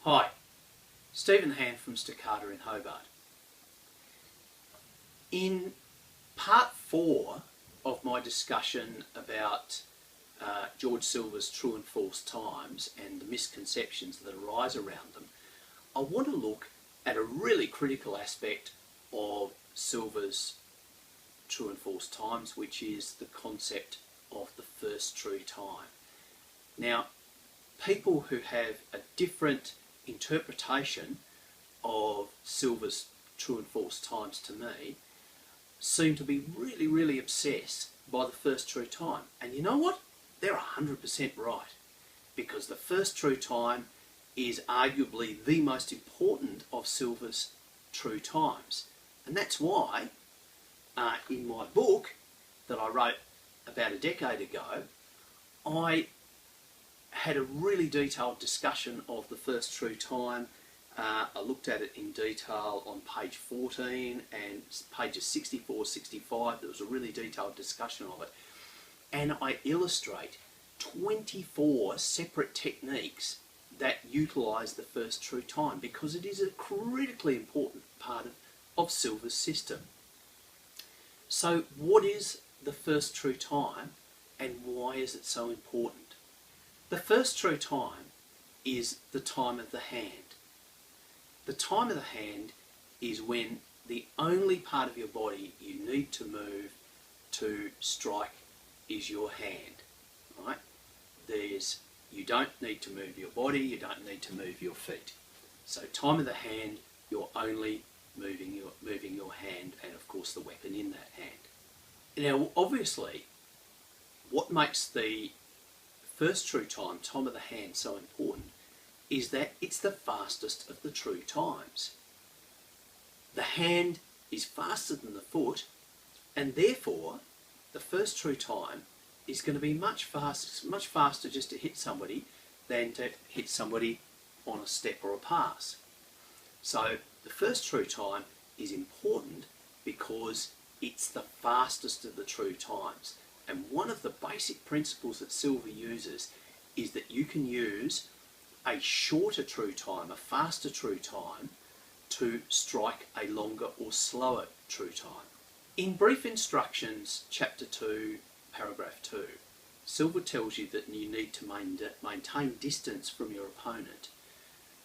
Hi, Stephen Hand from Staccato in Hobart. In part 4 of my discussion about George Silver's True and False Times and the misconceptions that arise around them, I want to look at a really critical aspect of Silver's True and False Times, which is the concept of the first true time. Now, people who have a different interpretation of Silver's True and False Times to me seem to be really obsessed by the first true time. And you know what? They're 100% right, because the first true time is arguably the most important of Silver's true times. And that's why in my book that I wrote about a decade ago, I had a really detailed discussion of the first true time. I looked at it in detail on page 14 and pages 64, 65. There was a really detailed discussion of it. And I illustrate 24 separate techniques that utilise the first true time, because it is a critically important part of Silver's system. So what is the first true time and why is it so important? The first true time is the time of the hand. The time of the hand is when the only part of your body you need to move to strike is your hand, right? You don't need to move your body, you don't need to move your feet. So time of the hand, you're only moving your hand and of course the weapon in that hand. Now obviously, what makes the first true time, time of the hand, so important is that it's the fastest of the true times. The hand is faster than the foot, and therefore the first true time is going to be much faster just to hit somebody than to hit somebody on a step or a pass. So the first true time is important because it's the fastest of the true times. And one of the basic principles that Silver uses is that you can use a shorter true time, a faster true time, to strike a longer or slower true time. In Brief Instructions, Chapter 2, Paragraph 2, Silver tells you that you need to maintain distance from your opponent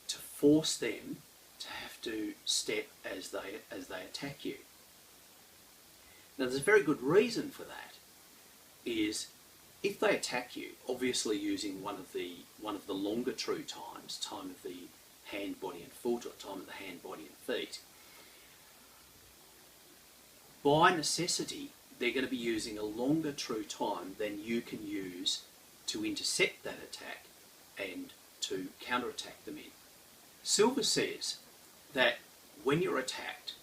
to force them to have to step as they attack you. Now there's a very good reason for that. Is if they attack you, obviously using one of the longer true times, time of the hand, body and foot, or time of the hand, body and feet, by necessity they're going to be using a longer true time than you can use to intercept that attack and to counterattack them in. Silver says that when you're attacked,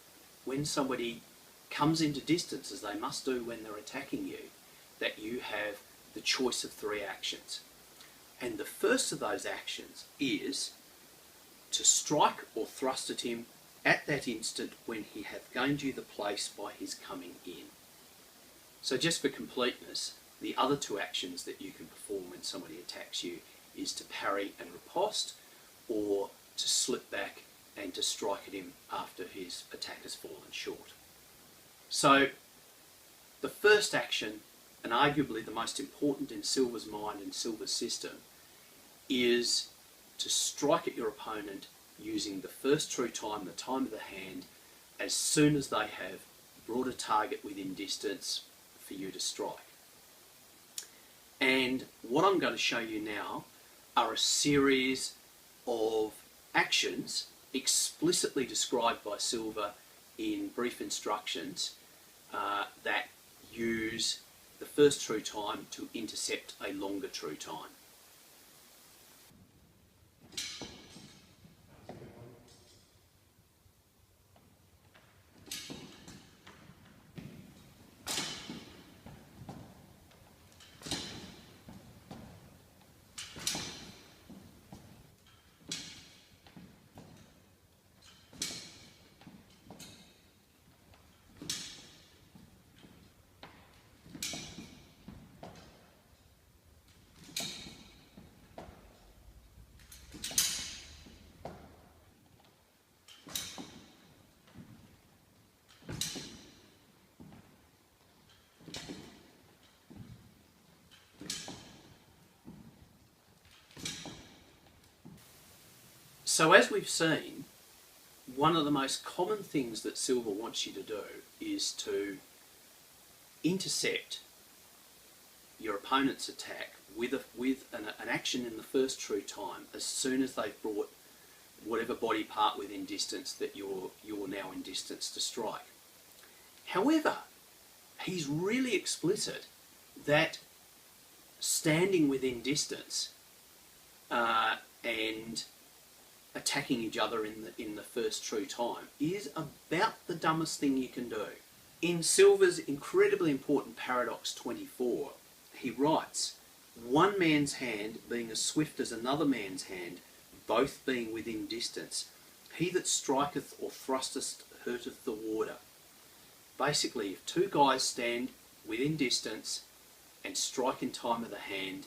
when somebody comes into distance, as they must do when they're attacking you, that you have the choice of 3 actions. And the first of those actions is to strike or thrust at him at that instant when he hath gained you the place by his coming in. So just for completeness, the other 2 actions that you can perform when somebody attacks you is to parry and riposte, or to slip back and to strike at him after his attack has fallen short. So the first action, and arguably the most important in Silver's mind and Silver's system, is to strike at your opponent using the first true time, the time of the hand, as soon as they have brought a target within distance for you to strike. And what I'm going to show you now are a series of actions explicitly described by Silver in Brief Instructions that use the first true time to intercept a longer true time. So as we've seen, one of the most common things that Silva wants you to do is to intercept your opponent's attack with an action in the first true time as soon as they've brought whatever body part within distance that you're now in distance to strike. However, he's really explicit that standing within distance and attacking each other in the first true time is about the dumbest thing you can do. In Silva's incredibly important Paradox 24, he writes, "One man's hand being as swift as another man's hand, both being within distance, he that striketh or thrusteth hurteth the warder." Basically, if two guys stand within distance and strike in time of the hand,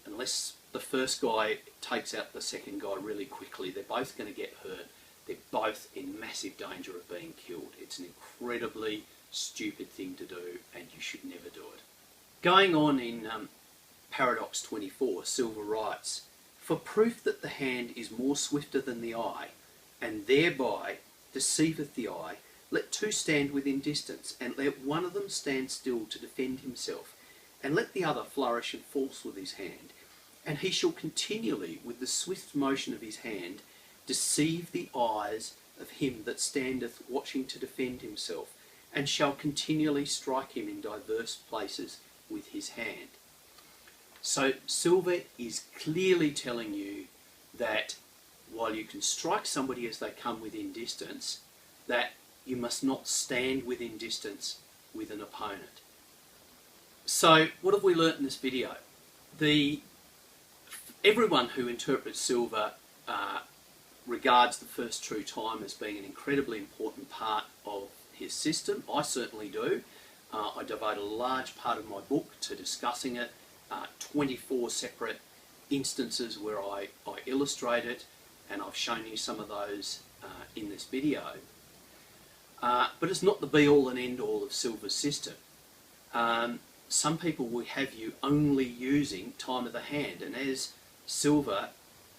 unless the first guy takes out the second guy really quickly, they're both going to get hurt. They're both in massive danger of being killed. It's an incredibly stupid thing to do, and you should never do it. Going on in Paradox 24, Silva writes, "For proof that the hand is more swifter than the eye, and thereby deceiveth the eye, let two stand within distance, and let one of them stand still to defend himself, and let the other flourish and force with his hand, and he shall continually, with the swift motion of his hand, deceive the eyes of him that standeth watching to defend himself, and shall continually strike him in diverse places with his hand." So Silva is clearly telling you that while you can strike somebody as they come within distance, that you must not stand within distance with an opponent. So what have we learnt in this video? Everyone who interprets Silva regards the first true time as being an incredibly important part of his system. I certainly do. I devote a large part of my book to discussing it, 24 separate instances where I illustrate it, and I've shown you some of those in this video. But it's not the be-all and end-all of Silva's system. Some people will have you only using time of the hand, and as Silva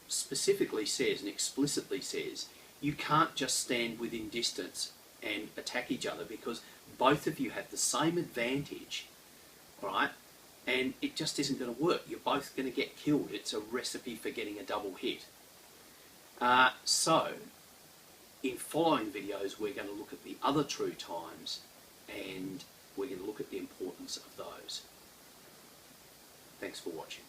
specifically says and explicitly says, you can't just stand within distance and attack each other, because both of you have the same advantage, right? And it just isn't going to work. You're both going to get killed. It's a recipe for getting a double hit. So, in following videos, we're going to look at the other true times, and we're going to look at the importance of those. Thanks for watching.